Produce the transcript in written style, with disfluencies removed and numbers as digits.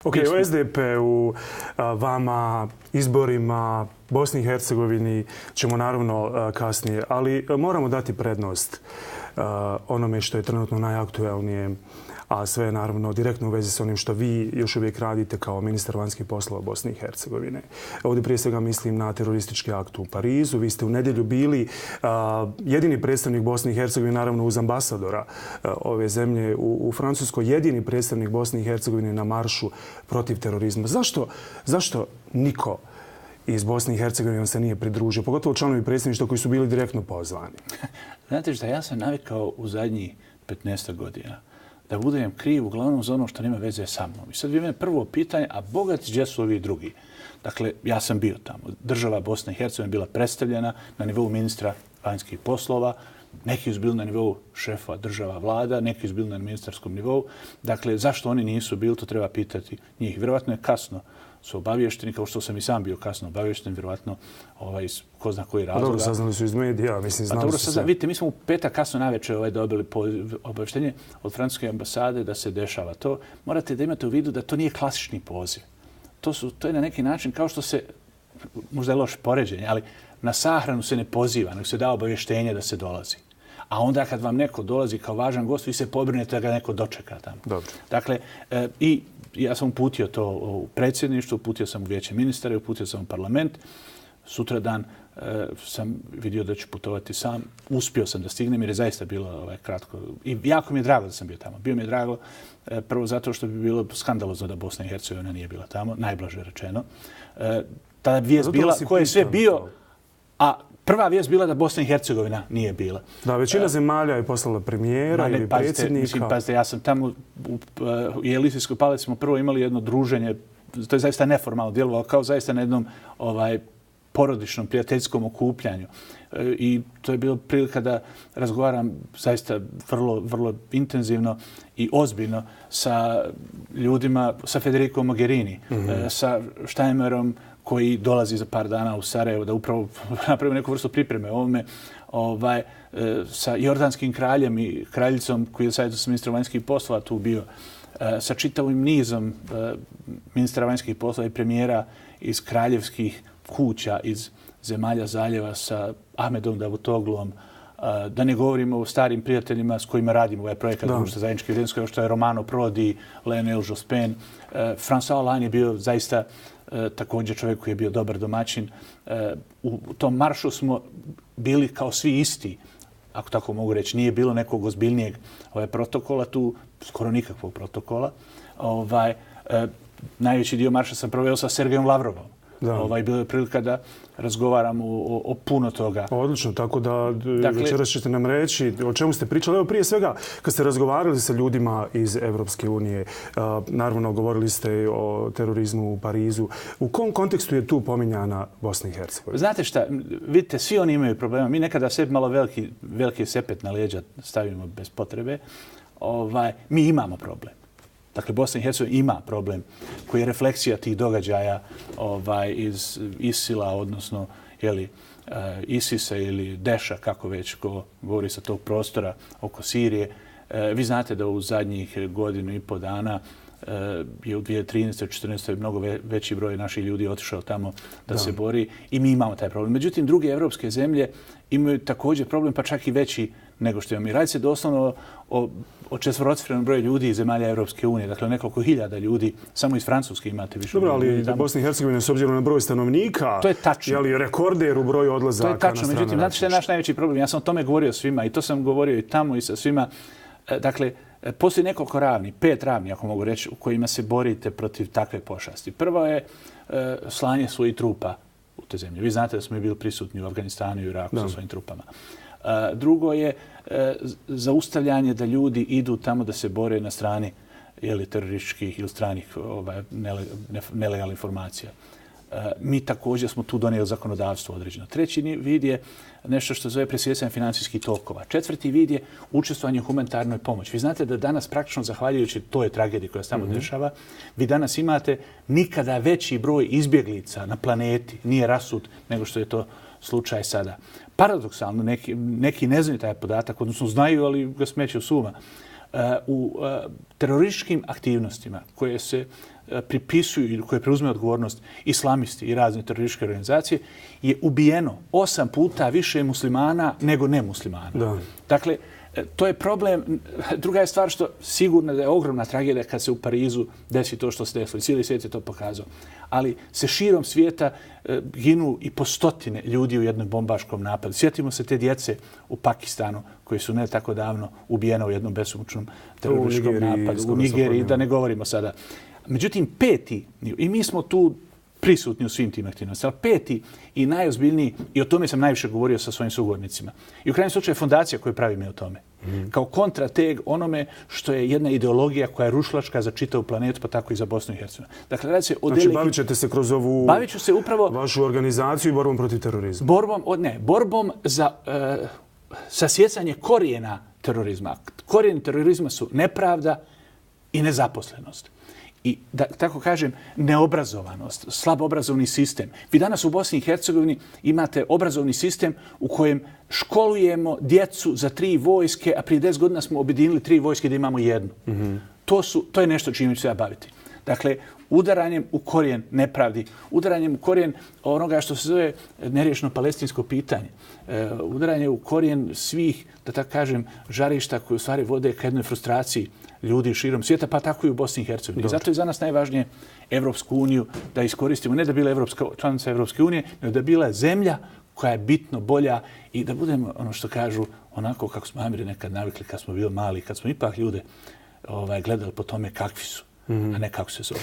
Ok, o SDP-u, vama, izborima, Bosni i Hercegovini ćemo naravno kasnije, ali moramo dati prednost onome što je trenutno najaktuelnije, a sve je naravno direktno u vezi s onim što vi još uvijek radite kao ministar vanjskih poslova Bosne i Hercegovine. Ovdje prije svega mislim na teroristički akt u Parizu. Vi ste u nedjelju bili jedini predstavnik Bosne i Hercegovine, naravno uz ambasadora ove zemlje u Francuskoj, jedini predstavnik Bosne i Hercegovine na maršu protiv terorizma. Zašto niko iz Bosne i Hercegovine se nije pridružio, pogotovo članovi predsjedništva koji su bili direktno pozvani? Znate što, ja sam navikao u zadnjih 15 godina da budem kriv uglavnom za ono što nema veze sa mnom. I sad vi mene prvo pitanje, a bogati gdje su ovi drugi? Dakle, ja sam bio tamo. Država Bosna i Hercegovina bila predstavljena na nivou ministra vanjskih poslova, neki su bili na nivou šefa država vlada, neki su bili na ministarskom nivou. Dakle, zašto oni nisu bili, to treba pitati njih. Vjerovatno je kasno su obavješteni, kao što sam i sam bio kasno obavješten, vjerovatno iz ko zna koji razloga. Dobro, saznali su iz medija, mislim, znali su se. Vidite, mi smo u petak kasno navečer dobili obavještenje od francuske ambasade da se dešava to. Morate da imate u vidu da to nije klasični poziv. To je na neki način kao što se, možda je loše poređenje, ali na sahranu se ne poziva, nego se da obavještenje da se dolazi. A onda kad vam neko dolazi kao važan gost, vi se pobrinete da ga neko dočeka tamo. Dobro. Dakle, i ja sam uputio to u predsjedništvo, uputio sam u vijeće ministara, uputio sam u parlament. Sutradan sam vidio da ću putovati sam. Uspio sam da stignem jer je zaista bilo kratko. I jako mi je drago da sam bio tamo. Bio mi je drago prvo zato što bi bilo skandalozno da Bosna i Hercegovina nije bila tamo, najblaže rečeno. Ta vijest bila ko je sve bio, a prva vijest bila da Bosna i Hercegovina nije bila. Da, većina zemalja je poslala premijera ili predsjednika. Pazite, ja sam tamo u Elizijskoj palači smo prvo imali jedno druženje, to je zaista neformalno djelovalo, kao zaista na jednom porodičnom, prijateljskom okupljanju. I to je bilo prilika da razgovaram zaista vrlo, vrlo intenzivno i ozbiljno sa ljudima, sa Federico Mogherini, sa Steinmeierom, koji dolazi za par dana u Sarajevo da upravo napravi neku vrstu pripreme ovome, sa jordanskim kraljem i kraljicom koji je zajedno sa ministrom vanjskih poslova tu bio, sa čitavim nizom ministra vanjskih poslova i premijera iz kraljevskih kuća, iz zemalja zaljeva, sa Ahmedom Davutogluom, da ne govorimo o starim prijateljima s kojima radimo ovaj projekat Društva zajedničke vrijednosti, kao što je Romano Prodi, Lionel Jospin. François Hollande je bio zaista također čovjek koji je bio dobar domaćin. U tom maršu smo bili kao svi isti, ako tako mogu reći. Nije bilo nekog ozbiljnijeg protokola, tu skoro nikakvog protokola. Najveći dio marša sam proveo sa Sergejom Lavrovom. Bilo je prilika da razgovaramo o puno toga. Odlično, tako da večeras ćete nam reći o čemu ste pričali. Evo prije svega, kad ste razgovarali sa ljudima iz Evropske unije, naravno govorili ste o terorizmu u Parizu. U kom kontekstu je tu pominjana Bosna i Hercegovina? Znate šta, vidite, svi oni imaju problema. Mi nekada sebi malo veliki sepet na leđa stavimo bez potrebe. Mi imamo problem. Dakle, Bosna i Hercegovina ima problem koji je refleksija tih događaja iz ISIL-a, odnosno ISIS-a ili Deša, kako već ko govori sa tog prostora oko Sirije. Vi znate da u zadnjih godinu i po dana je u 2013. 2014. mnogo veći broj naših ljudi otišao tamo da se bori i mi imamo taj problem. Međutim, druge evropske zemlje imaju također problem, pa čak i veći nego što imamo. I radi se doslovno o četverocifrenom broju ljudi iz zemalja Evropske unije. Dakle, nekoliko hiljada ljudi, samo iz Francuske imate više. Dobro, ali Bosna i Hercegovina s obzirom na broj stanovnika, to je tačno. Je rekorder u broju odlazaka na strane ratišta? To je tačno, međutim, znate što je naš najveći problem? Ja sam o tome govorio svima i to sam govorio i tamo i sa svima. Dakle, postoji nekoliko ravni, 5 ravni, ako mogu reći, u kojima se borite protiv takve pošasti. Prvo je slanje svojih trupa u te zemlje. Vi znate da smo bili prisutni u Afganistanu i Iraku sa svojim trupama. Drugo je zaustavljanje da ljudi idu tamo da se bore na strani terorističkih ili stranih nelegalnih informacija. Mi također smo tu donijeli zakonodavstvo određeno. Treći vid je nešto što zove presjecanje financijskih tokova. Četvrti vid je učestvovanje u humanitarnoj pomoći. Vi znate da danas praktično zahvaljujući toj tragediji koja se tamo dešava, vi danas imate nikada veći broj izbjeglica na planeti, nije rasut nego što je to slučaj sada. Paradoksalno, neki ne znaju taj podatak, odnosno znaju, ali ga smeću s uma. U terorističkim aktivnostima koje se pripisuju ili koje preuzme odgovornost islamisti i razne terorističke organizacije, je ubijeno 8 puta više muslimana nego nemuslimana. Da. Dakle, to je problem. Druga je stvar što sigurno da je ogromna tragedija kad se u Parizu desi to što se desilo. Cijeli svijet je to pokazao. Ali se širom svijeta ginu i po stotine ljudi u jednom bombaškom napadu. Sjetimo se te djece u Pakistanu koji su ne tako davno ubijene u jednom besomučnom terorističkom napadu. U Nigeriji, da ne govorimo sada. Međutim, peti, i mi smo tu prisutni u svim tim aktivnostima, ali peti i najozbiljniji, i o tome sam najviše govorio sa svojim sugovornicima, i u krajnjem slučaju fondacija koju pravimo o tome, kao kontrateg onome što je jedna ideologija koja je rušlačka za čitavu planetu, pa tako i za Bosnu i Hercegovinu. Dakle, radi se o bavit ćete se kroz ovu vašu organizaciju i borbom protiv terorizma. Borbom za sasjecanje korijena terorizma. Korijen terorizma su nepravda i nezaposlenost. I, da tako kažem, neobrazovanost, slab obrazovni sistem. Vi danas u Bosni i Hercegovini imate obrazovni sistem u kojem školujemo djecu za 3 vojske, a prije 10 godina smo objedinili 3 vojske da imamo jednu. To je nešto čime ću se ja baviti. Dakle, udaranjem u korijen nepravdi, udaranjem u korijen onoga što se zove neriješeno palestinsko pitanje, udaranje u korijen svih, da tako kažem, žarišta koje u stvari vode ka jednoj frustraciji ljudi širom svijeta, pa tako i u Bosni i Hercegovini. Zato je za nas najvažnije Evropsku uniju da iskoristimo, ne da bila članica Evropske unije, nego da bila zemlja koja je bitno bolja i da budemo, ono što kažu, onako kako smo Amiri nekad navikli kad smo bili mali, kad smo ipak ljude gledali po tome kakvi su, a ne kako se zove.